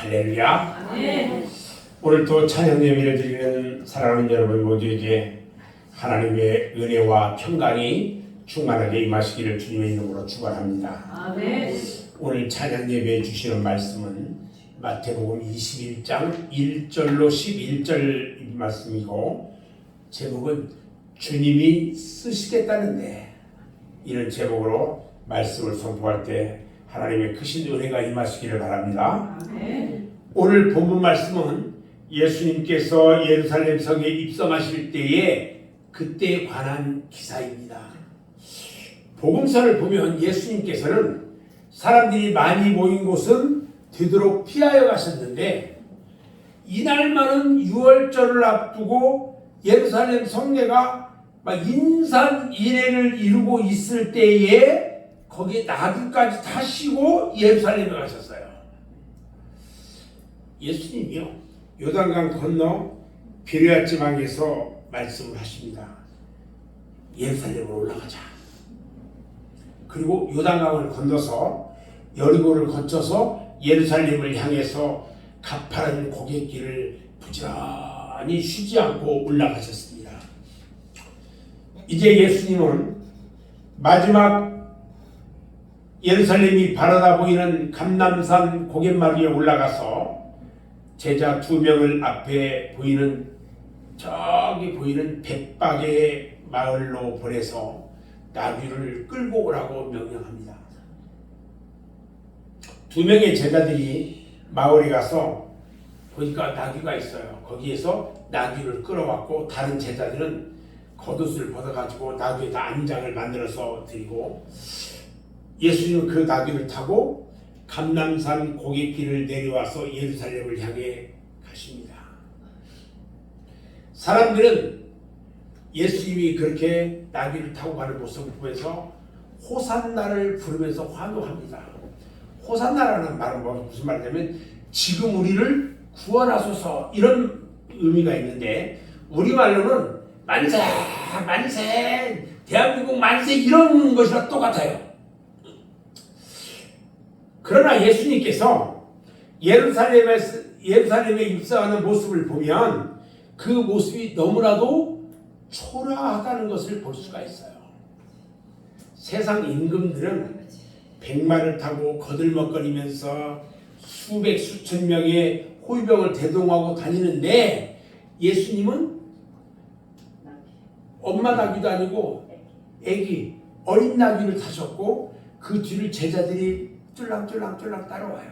할렐루야. 아멘. 오늘도 찬양 예배를 드리는 사랑하는 여러분 모두에게 하나님의 은혜와 평강이 충만하게 임하시기를 주님의 이름으로 축원합니다. 아멘. 오늘 찬양 예배해 주시는 말씀은 마태복음 21장 1절로 11절 말씀이고, 제목은 주님이 쓰시겠다는데, 이런 제목으로 말씀을 선포할 때 하나님의 크신 은혜가 임하시기를 바랍니다. 아멘. 오늘 본문 말씀은 예수님께서 예루살렘 성에 입성하실 때에 그때에 관한 기사입니다. 복음서를 보면 예수님께서는 사람들이 많이 모인 곳은 되도록 피하여 가셨는데, 이날만은 유월절을 앞두고 예루살렘 성내가 막 인산인해를 이루고 있을 때에 거기에 나귀까지 타시고 예루살렘에 가셨어요. 예수님이요, 요단강 건너 비레아 지방에서 말씀을 하십니다. 예루살렘으로 올라가자. 그리고 요단강을 건너서 여리고를 거쳐서 예루살렘을 향해서 가파른 고갯길을 부지런히 쉬지 않고 올라가셨습니다. 이제 예수님은 마지막 예루살렘이 바라다 보이는 감람산 고갯마루 위에 올라가서 제자 2명을 앞에 보이는 저기 보이는 벳박의 마을로 보내서 나귀를 끌고 오라고 명령합니다. 2명의 제자들이 마을에 가서 보니까 나귀가 있어요. 거기에서 나귀를 끌어왔고, 다른 제자들은 겉옷을 벗어가지고 나귀에다 안장을 만들어서 드리고, 예수님은 그 나귀를 타고 감람산 고갯길을 내려와서 예루살렘을 향해 가십니다. 사람들은 예수님이 그렇게 나귀를 타고 가는 모습을 보면서 호산나를 부르면서 환호합니다. 호산나라는 말은 무슨 말이냐면 지금 우리를 구원하소서, 이런 의미가 있는데, 우리말로는 만세 만세 대한민국 만세 이런 것이랑 똑같아요. 그러나 예수님께서 예루살렘에 입성하는 모습을 보면 그 모습이 너무나도 초라하다는 것을 볼 수가 있어요. 세상 임금들은 백마를 타고 거들먹거리면서 수백 수천 명의 호위병을 대동하고 다니는데, 예수님은 엄마 나귀도 아니고 애기 어린 나귀를 타셨고, 그 뒤를 제자들이 쫄랑쫄랑 따라와요.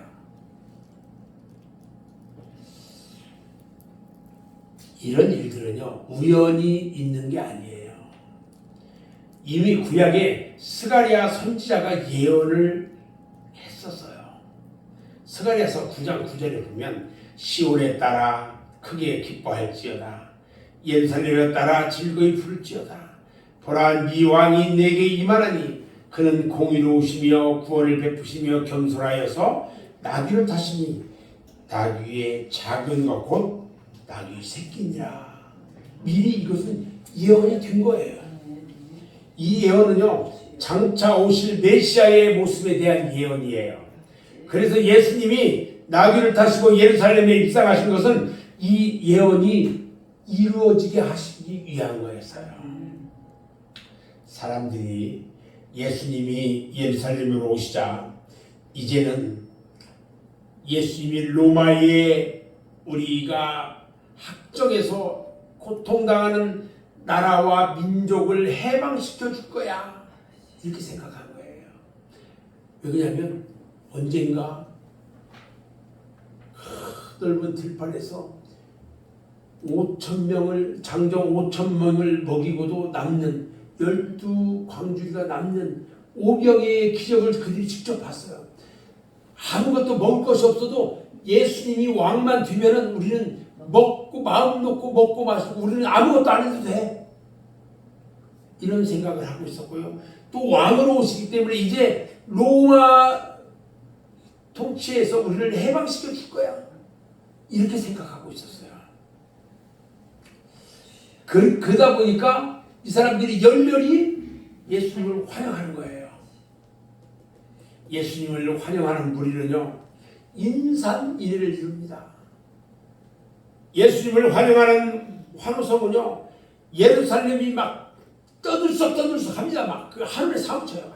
이런 일들은요, 우연히 있는 게 아니에요. 이미 구약에 스가랴 선지자가 예언을 했었어요. 스가랴서 9장 9절에 보면 시온에 따라 크게 기뻐할지어다, 예루살렘에 따라 즐거이 부를지어다. 보라, 네 왕이 내게 임하나니 그는 공의로우시며 구원을 베푸시며 겸손하여서 나귀를 타시니 나귀의 작은 것 곧 나귀 새끼니라. 미리 이것은 예언이 된 거예요. 이 예언은요, 장차 오실 메시아의 모습에 대한 예언이에요. 그래서 예수님이 나귀를 타시고 예루살렘에 입성하신 것은 이 예언이 이루어지게 하시기 위한 거였어요. 사람들이 예수님이 예루살렘으로 오시자 이제는 예수님이 로마의 우리가 학정에서 고통당하는 나라와 민족을 해방시켜 줄 거야, 이렇게 생각한 거예요. 왜냐하면 언젠가 넓은 들판에서 5,000명을 장정 5,000명을 먹이고도 남는 12광주리가 남는 오병의 기적을 그들이 직접 봤어요. 아무것도 먹을 것이 없어도 예수님이 왕만 되면은 우리는 먹고 마음 놓고 먹고 마시고 우리는 아무것도 안 해도 돼, 이런 생각을 하고 있었고요. 또 왕으로 오시기 때문에 이제 로마 통치에서 우리를 해방시켜 줄 거야, 이렇게 생각하고 있었어요. 그러다 보니까 이 사람들이 열렬히 예수님을 환영하는 거예요. 예수님을 환영하는 무리는요, 인산인해를 이룹니다. 예수님을 환영하는 환호성은요, 예루살렘이 막 떠들썩 합니다. 막 그 하늘에 사무쳐요.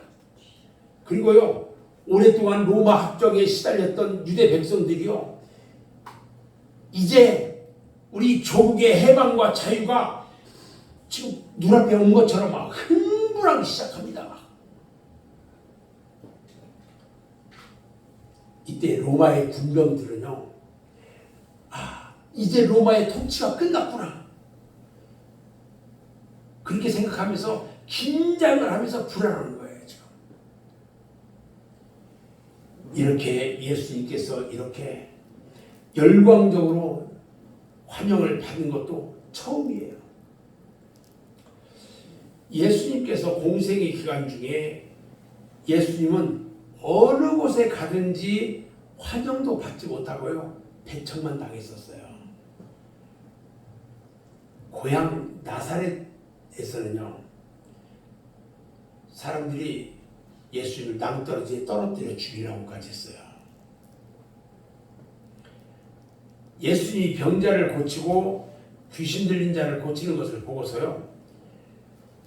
그리고요, 오랫동안 로마 합정에 시달렸던 유대 백성들이요, 이제 우리 조국의 해방과 자유가 지금 눈앞에 온 것처럼 막 흥분하기 시작합니다. 막. 이때 로마의 군병들은요, 이제 로마의 통치가 끝났구나, 그렇게 생각하면서 긴장을 하면서 불안한 거예요. 지금 이렇게 예수님께서 이렇게 열광적으로 환영을 받은 것도 처음이에요. 예수님께서 공생의 기간 중에 예수님은 어느 곳에 가든지 환영도 받지 못하고요, 배척만 당했었어요. 고향 나사렛에서는요, 사람들이 예수님을 낭떠러지에 떨어뜨려 죽이라고까지 했어요. 예수님이 병자를 고치고 귀신 들린 자를 고치는 것을 보고서요,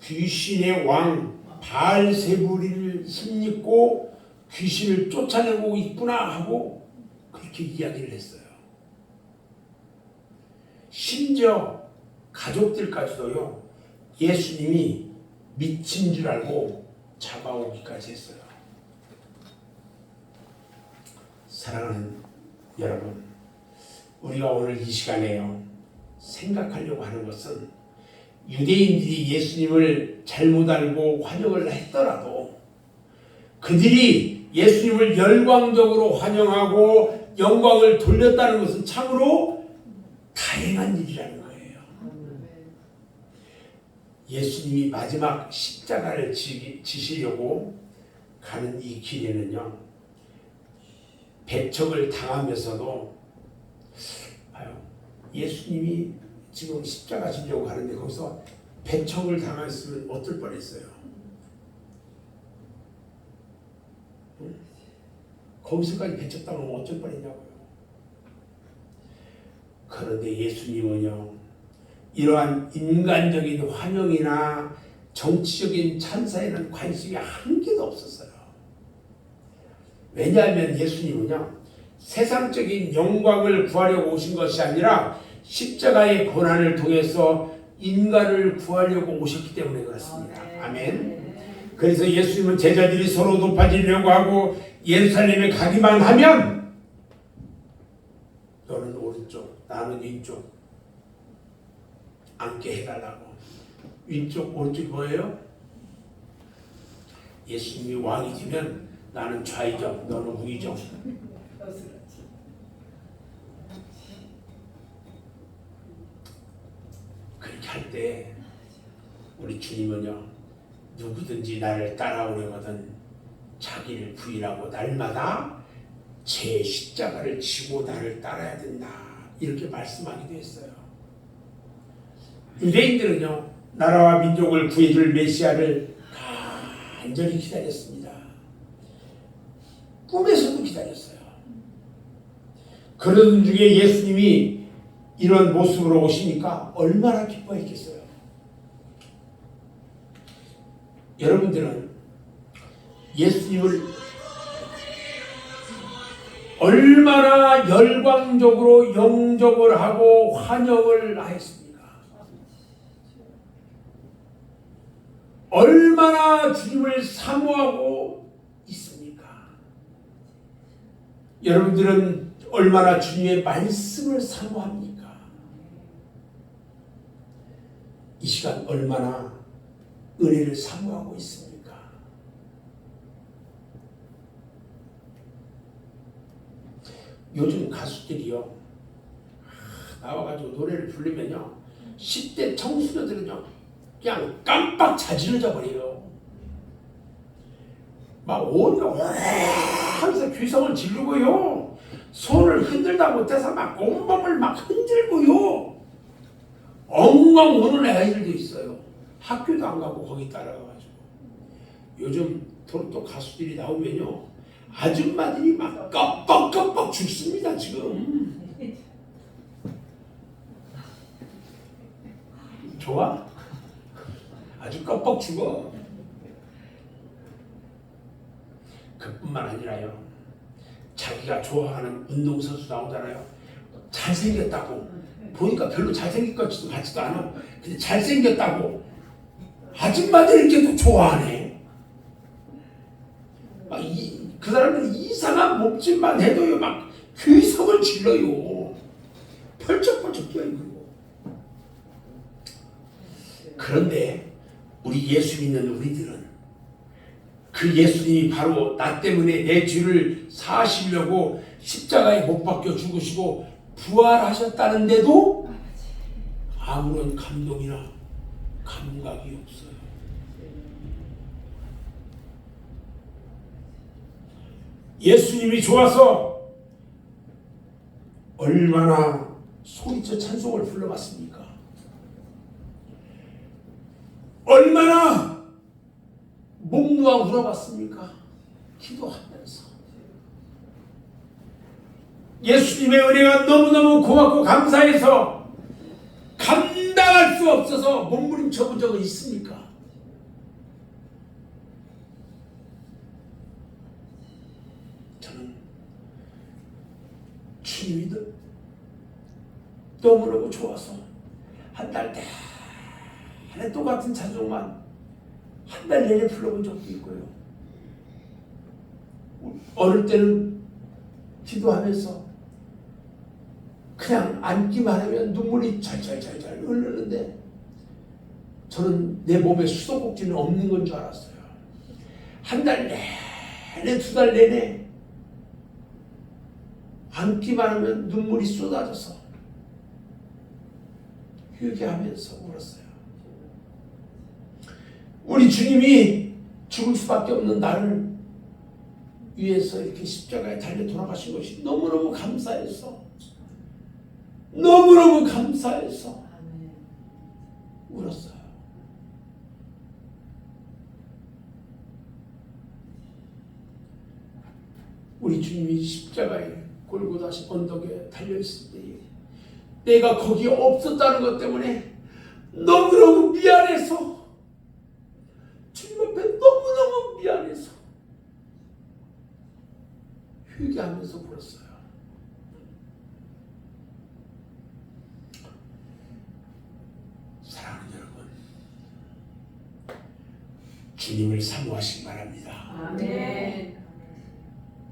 귀신의 왕 바알세부리를 힘입고 귀신을 쫓아내고 있구나 하고 그렇게 이야기를 했어요. 심지어 가족들까지도요, 예수님이 미친 줄 알고 잡아오기까지 했어요. 사랑하는 여러분, 우리가 오늘 이 시간에요, 생각하려고 하는 것은, 유대인들이 예수님을 잘못 알고 환영을 했더라도 그들이 예수님을 열광적으로 환영하고 영광을 돌렸다는 것은 참으로 다행한 일이라는 거예요. 예수님이 마지막 십자가를 지시려고 가는 이 길에는요, 배척을 당하면서도, 예수님이 지금 십자가 지려고 하는데 거기서 배척을 당했으면 어떨 뻔했어요. 거기서까지 배척당하면 어쩔 뻔했냐고요. 그런데 예수님은요, 이러한 인간적인 환영이나 정치적인 찬사에는 관심이 한 개도 없었어요. 왜냐하면 예수님은요, 세상적인 영광을 구하려고 오신 것이 아니라 십자가의 고난을 통해서 인간을 구하려고 오셨기 때문에 그렇습니다. 아멘. 그래서 예수님은 제자들이 서로 높아지려고 하고 예루살렘에 가기만 하면, 너는 오른쪽, 나는 왼쪽 앉게 해달라고. 왼쪽 오른쪽이 뭐예요? 예수님이 왕이 되면 나는 좌의정, 너는 우의정. 그렇게 할 때 우리 주님은요, 누구든지 나를 따라오려거든 자기를 부인하고 날마다 제 십자가를 지고 나를 따라야 된다, 이렇게 말씀하기도 했어요. 유대인들은요, 나라와 민족을 구해줄 메시아를 간절히 기다렸습니다. 꿈에서도 기다렸어요. 그러던 중에 예수님이 이런 모습으로 오시니까 얼마나 기뻐했겠어요. 여러분들은 예수님을 얼마나 열광적으로 영접을 하고 환영을 하였습니까? 얼마나 주님을 사모하고 있습니까? 여러분들은 얼마나 주님의 말씀을 사모합니까? 이 시간 얼마나 은혜를 사모하고 있습니까? 요즘 가수들이요, 나와가지고 노래를 부르면요, 10대 청소년들은요, 그냥 깜빡 자지러져 버려요. 막 온갖 하면서 귀성을 지르고요, 손을 흔들다 못해서 막 온몸을 막 흔들고요, 엉엉 우는 아이들도 있어요. 학교도 안 가고 거기 따라가가지고. 요즘 또 가수들이 나오면요, 아줌마들이 막 껍벅껍벅 죽습니다 지금. 좋아? 아주 껍벅 죽어. 그뿐만 아니라요, 자기가 좋아하는 운동선수 나오잖아요. 잘생겼다고 보니까 별로 잘생긴 것 같지도 않아. 근데 잘생겼다고 아줌마들이 이렇게 또 좋아하네. 막 그 사람들이 이상한 몸짓만 해도요 막 귀성을 질러요. 펄쩍펄쩍 뛰어있고. 그런데 우리 예수 믿는 우리들은 그 예수님이 바로 나 때문에 내 죄를 사하시려고 십자가에 못 박혀 죽으시고 부활하셨다는데도 아무런 감동이나 감각이 없어요. 예수님이 좋아서 얼마나 소리쳐 찬송을 불러봤습니까? 얼마나 목 놓아 울어봤습니까? 기도하면서. 예수님의 은혜가 너무너무 고맙고 감사해서 감당할 수 없어서 몸부림쳐 본 적은 있습니까? 저는 주님이 너무너무 좋아서 한 달 내내 똑같은 찬송만 한 달 내내 불러본 적도 있고요. 어릴 때는 기도하면서 그냥 앉기만 하면 눈물이 잘잘잘잘 흐르는데 저는 내 몸에 수도꼭지는 없는 건 줄 알았어요. 한 달 내내 두 달 내내 앉기만 하면 눈물이 쏟아져서 회개하면서 울었어요. 우리 주님이 죽을 수밖에 없는 나를 위해서 이렇게 십자가에 달려 돌아가신 것이 너무너무 감사해서 너무너무 감사해서 울었어요. 우리 주님이 십자가에 골고다 언덕에 달려있을 때에 내가 거기에 없었다는 것 때문에 너무너무 미안해서 주님 앞에 너무너무 미안해서 회개하면서 울었어요. 사랑하는 여러분, 주님을 사모하시기 바랍니다. 아멘.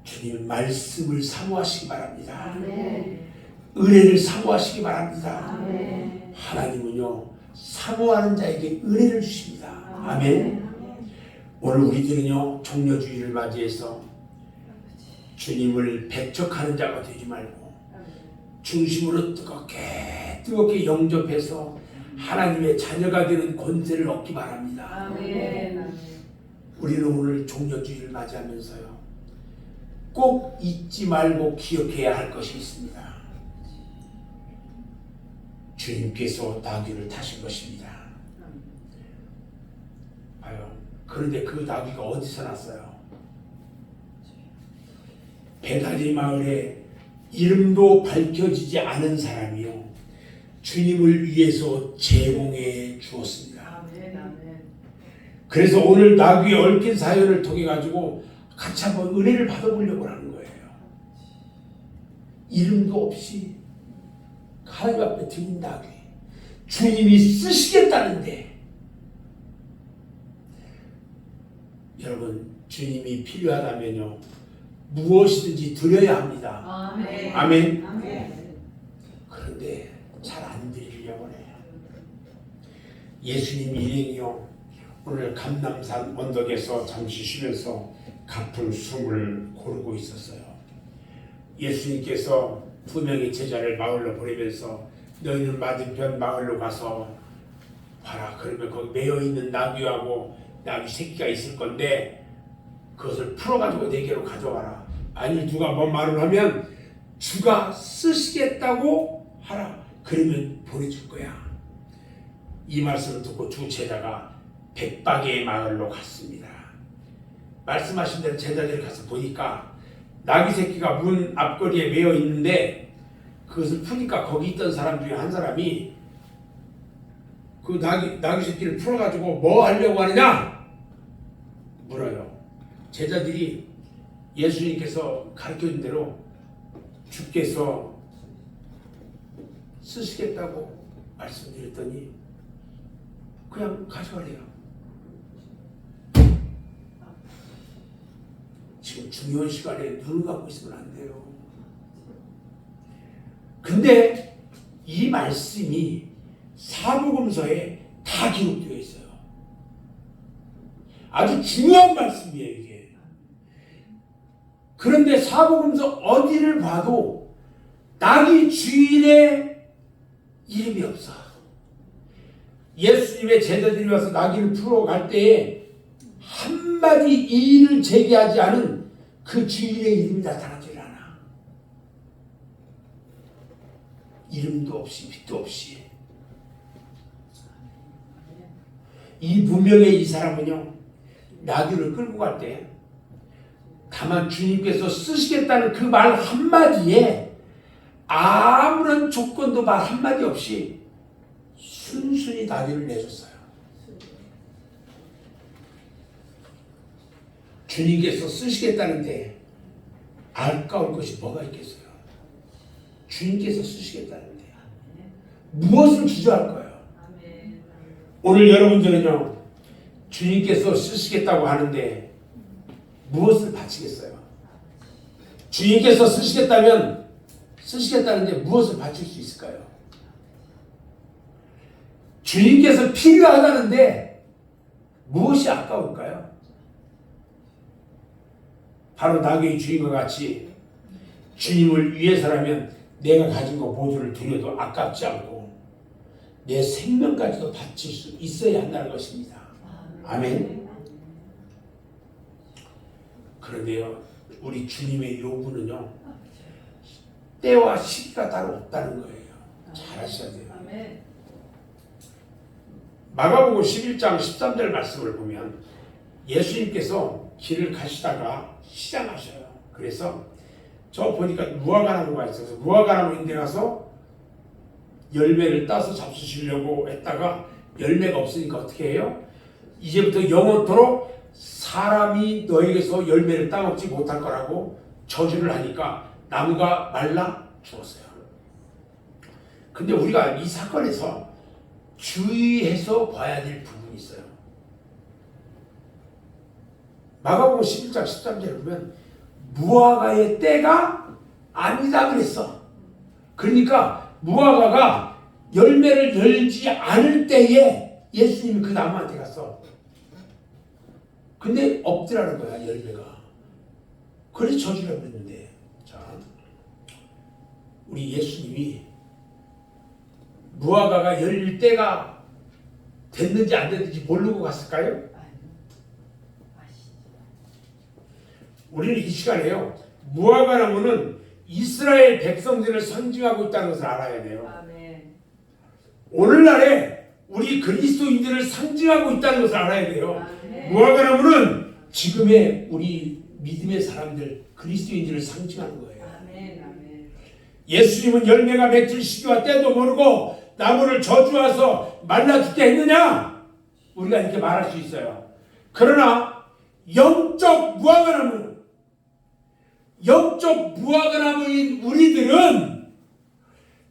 주님 말씀을 사모하시기 바랍니다. 아멘. 은혜를 사모하시기 바랍니다. 아멘. 하나님은요 사모하는 자에게 은혜를 주십니다. 아멘. 오늘 우리들은요 종려주의를 맞이해서 주님을 배척하는 자가 되지 말고 중심으로 뜨겁게 영접해서 하나님의 자녀가 되는 권세를 얻기 바랍니다. 아멘. 우리는 오늘 종려주의를 맞이하면서요 꼭 잊지 말고 기억해야 할 것이 있습니다. 주님께서 나귀를 타신 것입니다. 봐요. 그런데 그 나귀가 어디서 났어요? 베다니 마을에 이름도 밝혀지지 않은 사람이요 주님을 위해서 제공해 주었습니다. 그래서 오늘 나귀에 얽힌 사연을 통해 가지고 같이 한번 은혜를 받아보려고 하는 거예요. 이름도 없이 하나님 앞에 드린 나귀 주님이 쓰시겠다는데 여러분 주님이 필요하다면요 무엇이든지 드려야 합니다. 아멘. 아멘. 아멘. 그런데 잘 안 드리려고 해요. 예수님 일행이요 오늘 감남산 언덕에서 잠시 쉬면서 가쁜 숨을 고르고 있었어요. 예수님께서 두 명의 제자를 마을로 보내면서 너희는 맞은편 마을로 가서 봐라. 그러면 거기 매어있는 나귀하고 나귀 새끼가 있을 건데 그것을 풀어가지고 내게로 가져와라. 만일 누가 뭔 말을 하면 주가 쓰시겠다고 하라. 그러면 보내줄 거야. 이 말씀을 듣고 두 제자가 백박의 마을로 갔습니다. 말씀하신 대로 제자들이 가서 보니까 나귀 새끼가 문 앞거리에 매여 있는데 그것을 푸니까 거기 있던 사람 중에 한 사람이 그 나귀 새끼를 풀어가지고 뭐 하려고 하느냐 물어요. 제자들이 예수님께서 가르쳐준 대로 주께서 쓰시겠다고 말씀드렸더니 그냥 가져가래요. 지금 중요한 시간에 눈을 감고 있으면 안 돼요. 근데 이 말씀이 사복음서에 다 기록되어 있어요. 아주 중요한 말씀이에요, 이게. 그런데 사복음서 어디를 봐도 나귀 주인의 이름이 없어. 예수님의 제자들이 와서 나귀를 풀어갈 때에 한마디 이의를 제기하지 않은 그 주인의 이름이 나타나질 않아. 이름도 없이 빛도 없이. 이 무명의 이 사람은요, 나귀를 끌고 갈 때 다만 주님께서 쓰시겠다는 그 말 한마디에 아무런 조건도 말 한마디 없이 순순히 나귀를 내줬어요. 주님께서 쓰시겠다는데 아까울 것이 뭐가 있겠어요? 주님께서 쓰시겠다는데 무엇을 주저할 거예요? 오늘 여러분들은요, 주님께서 쓰시겠다고 하는데 무엇을 바치겠어요? 주님께서 쓰시겠다는데 무엇을 바칠 수 있을까요? 주님께서 필요하다는데 무엇이 아까울까요? 바로 나귀의 주인과 같이 주님을 위해서라면 내가 가진 것 모두를 드려도 아깝지 않고 내 생명까지도 바칠 수 있어야 한다는 것입니다. 아멘. 그런데요, 우리 주님의 요구는요, 때와 시기가 따로 없다는 거예요. 잘 아셔야 돼요. 마가복음 11장 13절 말씀을 보면 예수님께서 길을 가시다가 시장하셔요. 그래서 저 보니까 무화과나무가 있어서 무화과나무 인데 가서 열매를 따서 잡수시려고 했다가 열매가 없으니까 어떻게 해요? 이제부터 영원토록 사람이 너에게서 열매를 따먹지 못할 거라고 저주를 하니까 나무가 말라 죽었어요. 근데 우리가 이 사건에서 주의해서 봐야 될 부분이 있어요. 마가복음 11장 13절에 보면 무화과의 때가 아니다 그랬어. 그러니까 무화과가 열매를 열지 않을 때에 예수님이 그 나무한테 갔어. 근데 없더라는 거야, 열매가. 그래서 저주라고 했는데, 자, 우리 예수님이 무화과가 열릴 때가 됐는지 안 됐는지 모르고 갔을까요? 우리는 이 시간에요, 무화과나무는 이스라엘 백성들을 상징하고 있다는 것을 알아야 돼요. 오늘날에 우리 그리스도인들을 상징하고 있다는 것을 알아야 돼요. 무화과나무는 지금의 우리 믿음의 사람들, 그리스도인들을 상징하는 거예요. 예수님은 열매가 맺힐 시기와 때도 모르고 나무를 저주와서 말라 죽게 했느냐? 우리가 이렇게 말할 수 있어요. 그러나 영적 무화과나무인 우리들은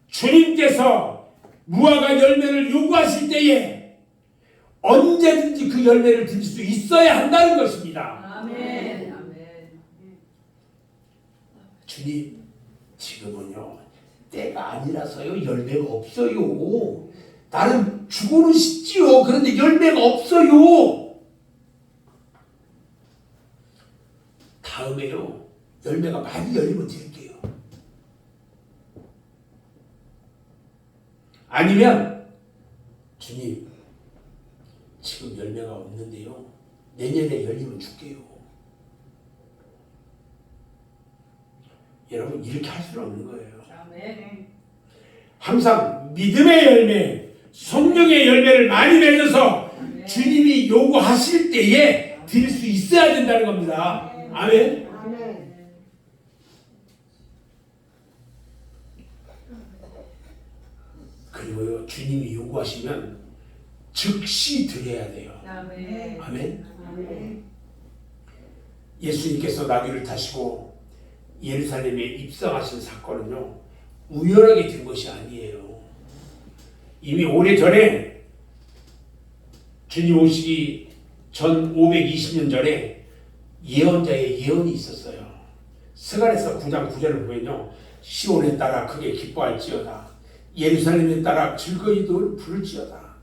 주님께서 무화과 열매를 요구하실 때에 언제든지 그 열매를 드릴 수 있어야 한다는 것입니다. 아멘. 주님, 지금은요 때가 아니라서요 열매가 없어요. 나는 주고는 싶지요. 그런데 열매가 없어요. 다음에요 열매가 많이 열리면 드릴게요. 아니면 주님, 지금 열매가 없는데요 내년에 열리면 줄게요. 여러분, 이렇게 할 수는 없는 거예요. 항상 믿음의 열매, 성령의 열매를 많이 맺어서 주님이 요구하실 때에 드릴 수 있어야 된다는 겁니다. 아멘. 그리고요, 주님이 요구하시면 즉시 드려야 돼요. 아멘. 아멘. 아멘. 예수님께서 나귀를 타시고 예루살렘에 입성하신 사건은요, 우연하게 된 것이 아니에요. 이미 오래전에 주님 오시기 전 520년 전에 예언자의 예언이 있었어요. 스가랴서 9장 9절을 보면요, 시온에 따라 크게 기뻐할지어다. 예루살렘에 따라 즐거이 부를지어다.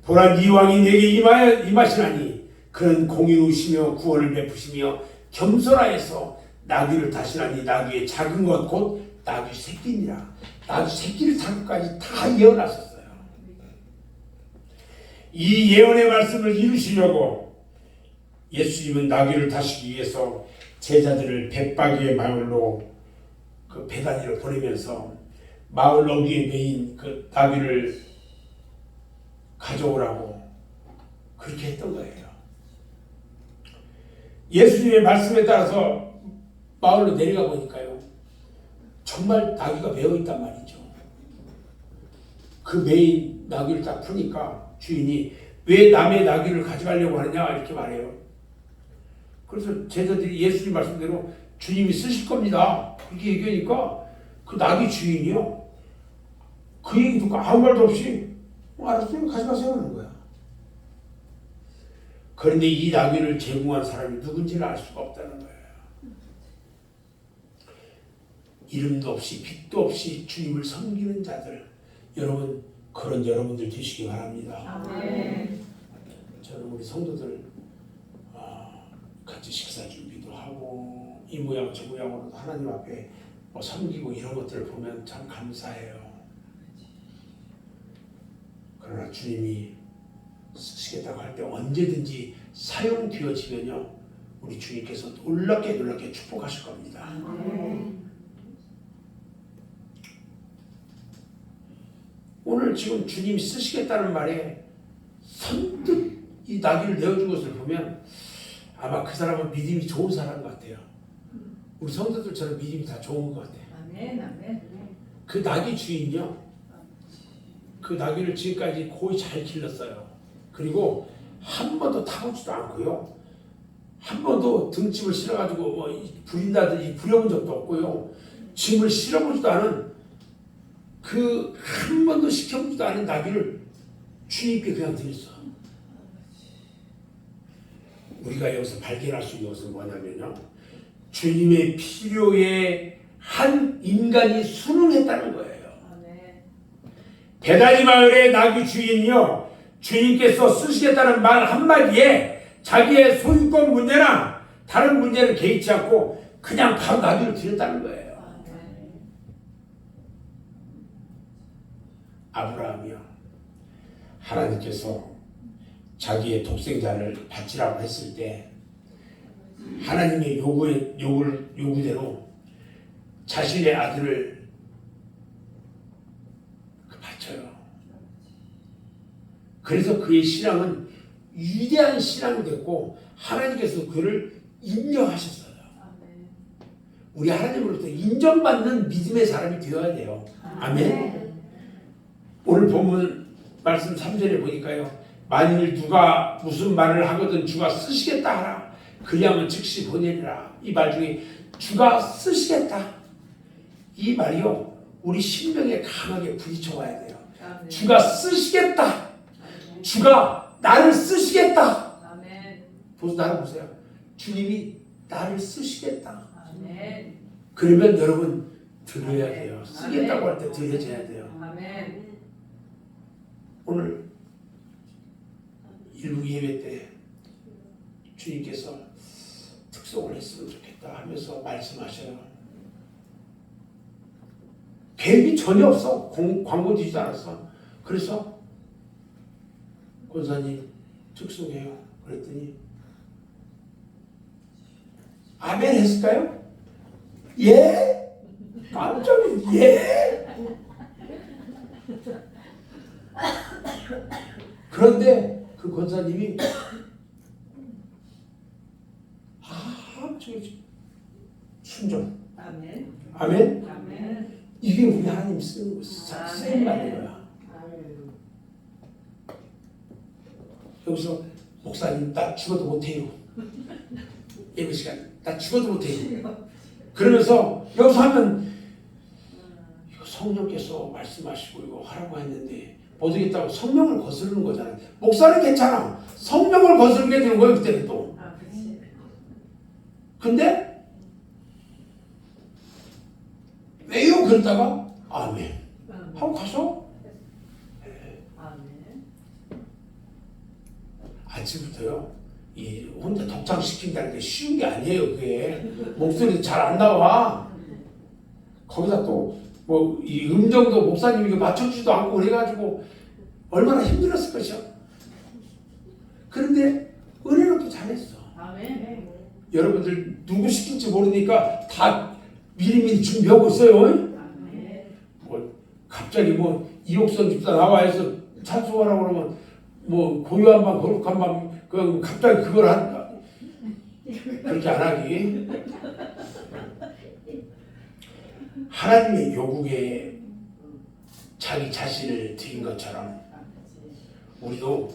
보라, 네 왕이 내게 임하시나니 그는 공의로우시며 구원을 베푸시며 겸손하여서 나귀를 타시나니 나귀의 작은 것 곧 나귀 새끼니라. 나귀 새끼를 탈 것까지 다 예언하셨어요. 이 예언의 말씀을 이루시려고 예수님은 나귀를 타시기 위해서 제자들을 벳바기의 마을로 그 베다니로 보내면서 마을 어귀에 매인 그 나귀를 가져오라고 그렇게 했던 거예요. 예수님의 말씀에 따라서 마을로 내려가 보니까요, 정말 나귀가 매어 있단 말이죠. 그 매인 나귀를 딱 푸니까 주인이 왜 남의 나귀를 가져가려고 하느냐 이렇게 말해요. 그래서 제자들이 예수님 말씀대로 주님이 쓰실 겁니다 그렇게 얘기하니까 그 나귀 주인이요, 그 얘기 듣고 아무 말도 없이 알았어요, 가져가세요 하는 거야. 그런데 이 나귀를 제공한 사람이 누군지를 알 수가 없다는 거예요. 이름도 없이 빛도 없이 주님을 섬기는 자들, 여러분, 그런 여러분들 되시기 바랍니다. 아멘. 저는 우리 성도들 같이 식사 준비도 하고 이 모양 저 모양으로도 하나님 앞에 섬기고 이런 것들을 보면 참 감사해요. 그러나 주님이 쓰시겠다고 할 때 언제든지 사용되어지면요, 우리 주님께서 놀랍게 축복하실 겁니다. 아멘. 오늘 지금 주님이 쓰시겠다는 말에 선뜻 이 나귀를 내어준 것을 보면 아마 그 사람은 믿음이 좋은 사람 같아요. 우리 성도들처럼 믿음이 다 좋은 것 같아요. 아멘. 아멘. 그 나귀 주인이요, 그 나귀를 지금까지 거의 잘 길렀어요. 그리고 한 번도 타보지도 않고요, 한 번도 등짐을 실어가지고 부린다든지 부려본 적도 없고요, 짐을 실어보지도 않은 그 한 번도 시켜보지도 않은 나귀를 주님께 그냥 드렸어. 우리가 여기서 발견할 수 있는 것은 뭐냐면요, 주님의 필요에 한 인간이 순응했다는 거예요. 아멘. 베다니 마을의 나귀 주인이요, 주님께서 쓰시겠다는 말 한마디에 자기의 소유권 문제나 다른 문제를 개의치 않고 그냥 바로 나귀를 드렸다는 거예요. 아브라함이요, 하나님께서 자기의 독생자를 바치라고 했을 때 하나님의 요구대로 자신의 아들을 바쳐요. 그래서 그의 신앙은 위대한 신앙이 됐고 하나님께서 그를 인정하셨어요. 우리 하나님으로부터 인정받는 믿음의 사람이 되어야 돼요. 아멘. 오늘 본문 말씀 3절에 보니까요, 만일 누가 무슨 말을 하거든 주가 쓰시겠다 하라. 그리하면 즉시 보내리라. 이 말 중에 주가 쓰시겠다, 이 말이요, 우리 심령에 강하게 부딪혀와야 돼요. 아멘. 주가 쓰시겠다. 주가 나를 쓰시겠다. 아멘. 나를 보세요. 주님이 나를 쓰시겠다. 아멘. 그러면 여러분 드려야 돼요. 쓰겠다고 할 때 드려져야 돼요. 아멘. 오늘 일부 예배 때 주님께서 특송을 했으면 좋겠다 하면서 말씀하셔요. 계획이 전혀 없어. 광고 주지도 않았어. 그래서 권사님 특송해요 그랬더니 아멘 했을까요? 예? 깜짝 놀랐어요. 예? 그런데 그 권사님이 순종. 아멘. 아멘. 아멘. 이게 우리 하나님 쓰는 말인 거야. 여기서 목사님 나 죽어도 못해요. 예배 시간 나 죽어도 못해요. 그러면서 여기서 하면 이거 성령께서 말씀하시고 이거 하라고 했는데 못하겠다고 성령을 거스르는 거잖아요. 목사는 괜찮아. 성령을 거스르게 되는 거예요. 그때는 또. 아, 그치. 근데 왜요? 그러다가 아멘 하고 가서 아멘. 아침부터요 이 혼자 덕장시킨다는 게 쉬운 게 아니에요. 그게 목소리도 잘 안 나와. 거기다 또 뭐 이 음정도 목사님이 이거 맞춰주지도 않고 그래가지고 얼마나 힘들었을 것이요. 그런데 은혜는 또 잘했어. 아멘. 여러분들 누구 시킬지 모르니까 다 미리미리 준비하고 있어요. 아멘. 뭐 갑자기 뭐 이옥선 집사 나와서 찬송하라고 그러면 뭐 고요한 밤 거룩한 밤 그 갑자기 그걸 한 그렇게 안 하기. 하나님의 요구에 자기 자신을 드린 것처럼 우리도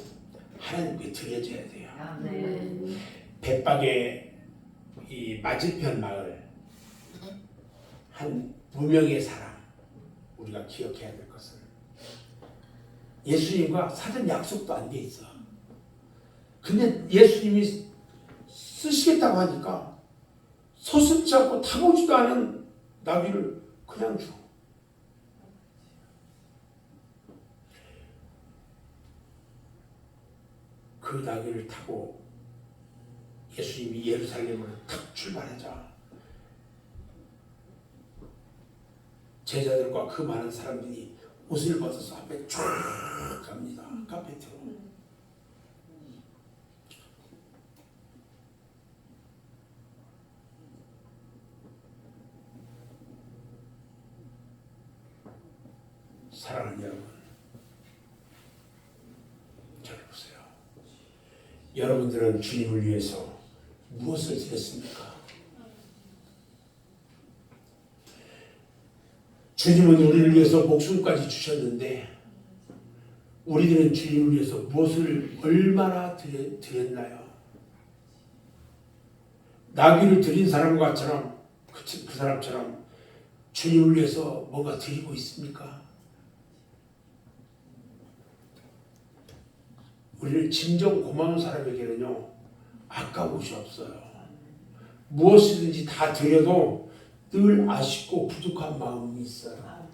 하나님께 드려져야 돼요. 아멘. 백박의 이 맞은편 마을 한 무명의 사람 우리가 기억해야 될 것은 예수님과 사전 약속도 안 돼 있어. 근데 예수님이 쓰시겠다고 하니까 서슴지 않고 타보지도 않은 나귀를 그냥 줘. 그 나귀를 타고 예수님이 예루살렘으로 탁 출발하자 제자들과 그 많은 사람들이 옷을 벗어서 앞에 쫙 갑니다. 카페트로. 사랑하는 여러분, 저를 보세요. 여러분들은 주님을 위해서 무엇을 드렸습니까? 주님은 우리를 위해서 목숨까지 주셨는데 우리들은 주님을 위해서 무엇을 얼마나 드렸나요? 나귀를 드린 사람과처럼 그 사람처럼 주님을 위해서 뭔가 드리고 있습니까? 우리는 진정 고마운 사람에게는요 아까운 것이 없어요. 무엇이든지 다 드려도 늘 아쉽고 부족한 마음이 있어요.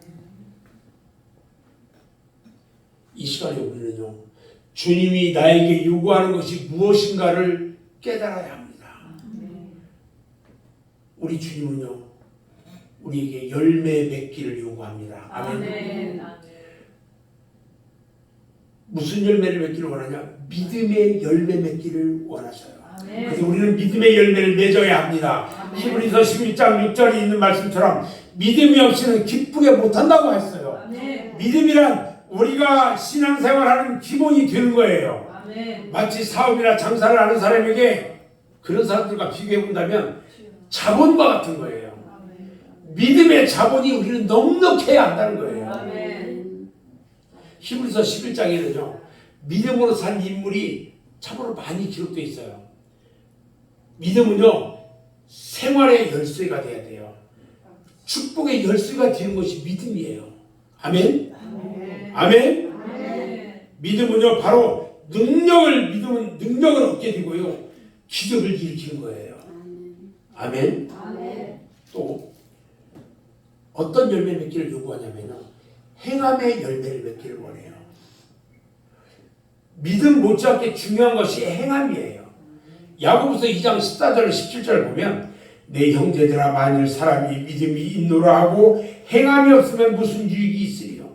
이 시간에 우리는요 주님이 나에게 요구하는 것이 무엇인가를 깨달아야 합니다. 우리 주님은요 우리에게 열매 맺기를 요구합니다. 아멘. 무슨 열매를 맺기를 원하냐? 믿음의 열매 맺기를 원하셔요. 그래서 우리는 믿음의 열매를 맺어야 합니다. 히브리서 11장 6절에 있는 말씀처럼 믿음이 없이는 기쁘게 못한다고 했어요. 아멘. 믿음이란 우리가 신앙생활하는 기본이 되는 거예요. 아멘. 마치 사업이나 장사를 하는 사람에게 그런 사람들과 비교해 본다면 자본과 같은 거예요. 믿음의 자본이 우리는 넉넉해야 한다는 거예요. 아멘. 히브리서 11장에는요 믿음으로 산 인물이 참으로 많이 기록되어 있어요. 믿음은요 생활의 열쇠가 돼야 돼요. 축복의 열쇠가 되는 것이 믿음이에요. 아멘? 아멘? 아멘. 믿음은요 바로 믿음은 능력을 얻게 되고요 기적을 일으키는 거예요. 아멘? 아멘. 또 어떤 열매 맺기를 요구하냐면요 행함의 열매를 맺기를 원해요. 믿음 못지않게 중요한 것이 행함이에요. 야고보서 2장 14절 17절 보면 내 형제들아 만일 사람이 믿음이 있노라 하고 행함이 없으면 무슨 유익이 있으리요.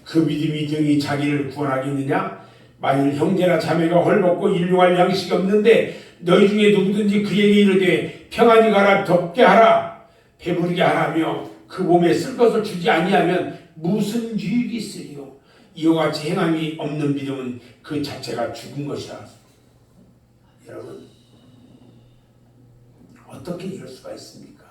그 믿음이 등이 자기를 구원하겠느냐. 만일 형제나 자매가 헐벗고 일용할 양식이 없는데 너희 중에 누구든지 그에게 이르되 평안히 가라 덥게 하라 배부르게 하라며 그 몸에 쓸 것을 주지 아니하면 무슨 유익이 있으리요. 이와 같이 행함이 없는 믿음은 그 자체가 죽은 것이라. 여러분 어떻게 이럴 수가 있습니까?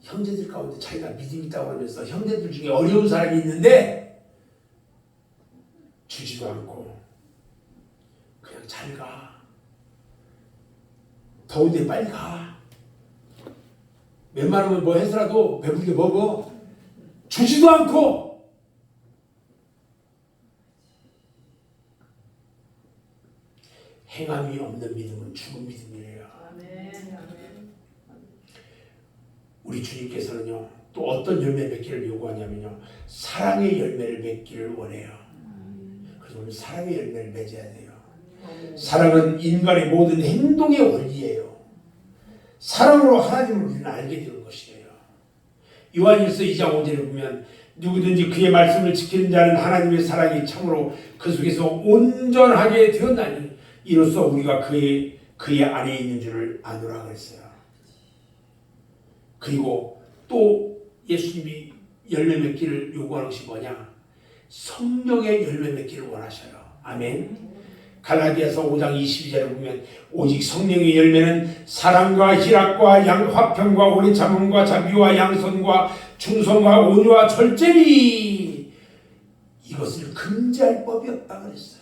형제들 가운데 자기가 믿음 있다고 하면서 형제들 중에 어려운 사람이 있는데 주지도 않고 그냥 잘 가. 더운데 빨리 가. 웬만하면 뭐 해서라도 배부르게 먹어. 주지도 않고. 행함이 없는 믿음은 죽은 믿음이에요. 아멘. 우리 주님께서는요, 또 어떤 열매 맺기를 요구하냐면요, 사랑의 열매를 맺기를 원해요. 그래서 우리 사랑의 열매를 맺어야 돼요. 사랑은 인간의 모든 행동의 원리예요. 사랑으로 하나님을 우리는 알게 되는 것이에요. 요한일서 2장 5절에 보면 누구든지 그의 말씀을 지키는 자는 하나님의 사랑이 참으로 그 속에서 온전하게 되었나니 이로써 우리가 그의 안에 있는 줄을 아노라 그랬어요. 그리고 또 예수님이 열매 맺기를 요구하는 것이 뭐냐? 성령의 열매 맺기를 원하셔요. 아멘. 갈라디아서 5장 22절에 보면 오직 성령의 열매는 사랑과 희락과 화평과 오래 참음과 자비와 양선과 충성과 온유와 절제니 이것을 금지할 법이 없다 그랬어요.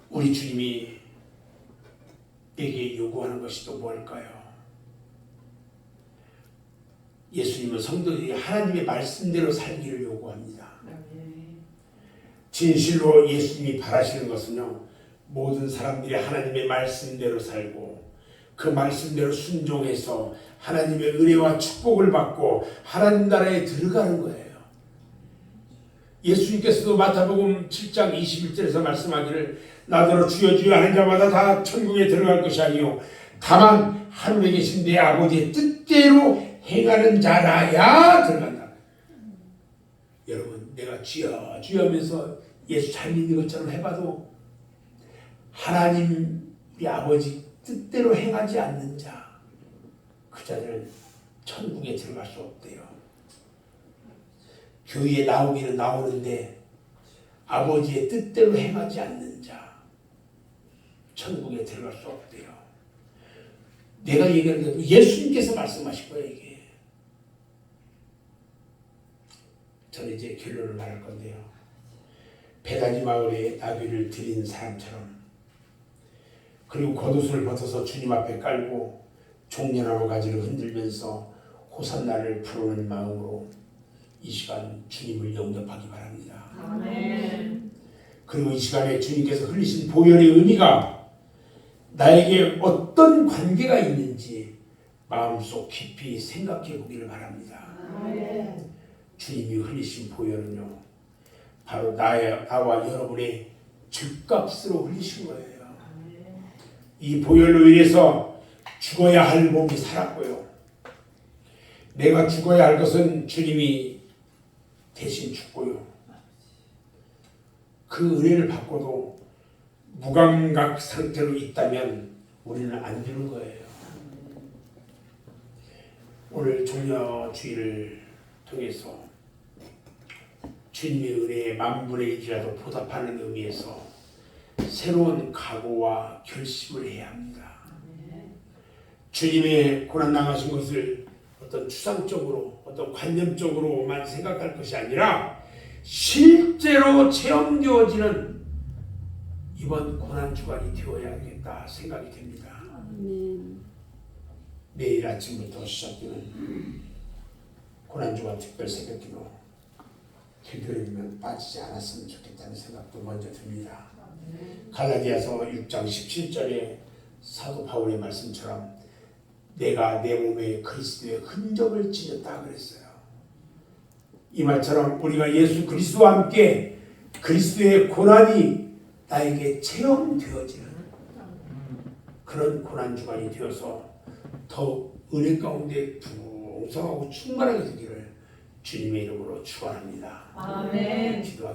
우리 주님이 내게 요구하는 것이 또 뭘까요? 예수님은 성도들이 하나님의 말씀대로 살기를 요구합니다. 진실로 예수님이 바라시는 것은요, 모든 사람들이 하나님의 말씀대로 살고 그 말씀대로 순종해서 하나님의 은혜와 축복을 받고 하나님 나라에 들어가는 거예요. 예수님께서도 마태복음 7장 21절에서 말씀하기를 나더러 주여 주여 하는 자마다 다 천국에 들어갈 것이 아니요 다만 하늘에 계신 내 아버지의 뜻대로 행하는 자라야 들어간다. 여러분, 내가 주여 주여 하면서 예수 잘 믿는 것처럼 해봐도 하나님 우리 아버지 뜻대로 행하지 않는 자, 그 자들은 천국에 들어갈 수 없대요. 교회에 나오기는 나오는데 아버지의 뜻대로 행하지 않는 자, 천국에 들어갈 수 없대요. 내가 얘기하는 게 예수님께서 말씀하신 거예요, 이게. 저는 이제 결론을 말할 건데요. 베다니 마을에 나귀를 드린 사람처럼, 그리고 겉옷을 벗어서 주님 앞에 깔고 종려나무 가지를 흔들면서 호산나를 부르는 마음으로 이 시간 주님을 영접하기 바랍니다. 아멘. 그리고 이 시간에 주님께서 흘리신 보혈의 의미가 나에게 어떤 관계가 있는지 마음속 깊이 생각해 보기를 바랍니다. 아멘. 주님이 흘리신 보혈은요, 바로 나와 여러분의 죄값으로 흘리신 거예요. 이 보혈로 인해서 죽어야 할 몸이 살았고요. 내가 죽어야 할 것은 주님이 대신 죽고요. 그 은혜를 받고도 무감각 상태로 있다면 우리는 안 주는 거예요. 오늘 종려주의를 통해서 주님의 은혜에 만분의 1이라도 보답하는 의미에서 새로운 각오와 결심을 해야 합니다. 주님의 고난당하신 것을 어떤 추상적으로 어떤 관념적으로만 생각할 것이 아니라 실제로 체험되어지는 이번 고난주간이 되어야겠다 생각이 됩니다. 내일 아침부터 시작되는 고난주간 특별 새벽기도 길들이면 빠지지 않았으면 좋겠다는 생각도 먼저 듭니다. 갈라디아서 6장 17절에 사도 바울의 말씀처럼 내가 내 몸에 그리스도의 흔적을 찢었다 그랬어요. 이 말처럼 우리가 예수 그리스도와 함께 그리스도의 고난이 나에게 체험되어지는 그런 고난주간이 되어서 더욱 은혜 가운데 풍성하고 충만하게 되기를 주님의 이름으로 축원합니다. 아멘. 기도하겠습니다.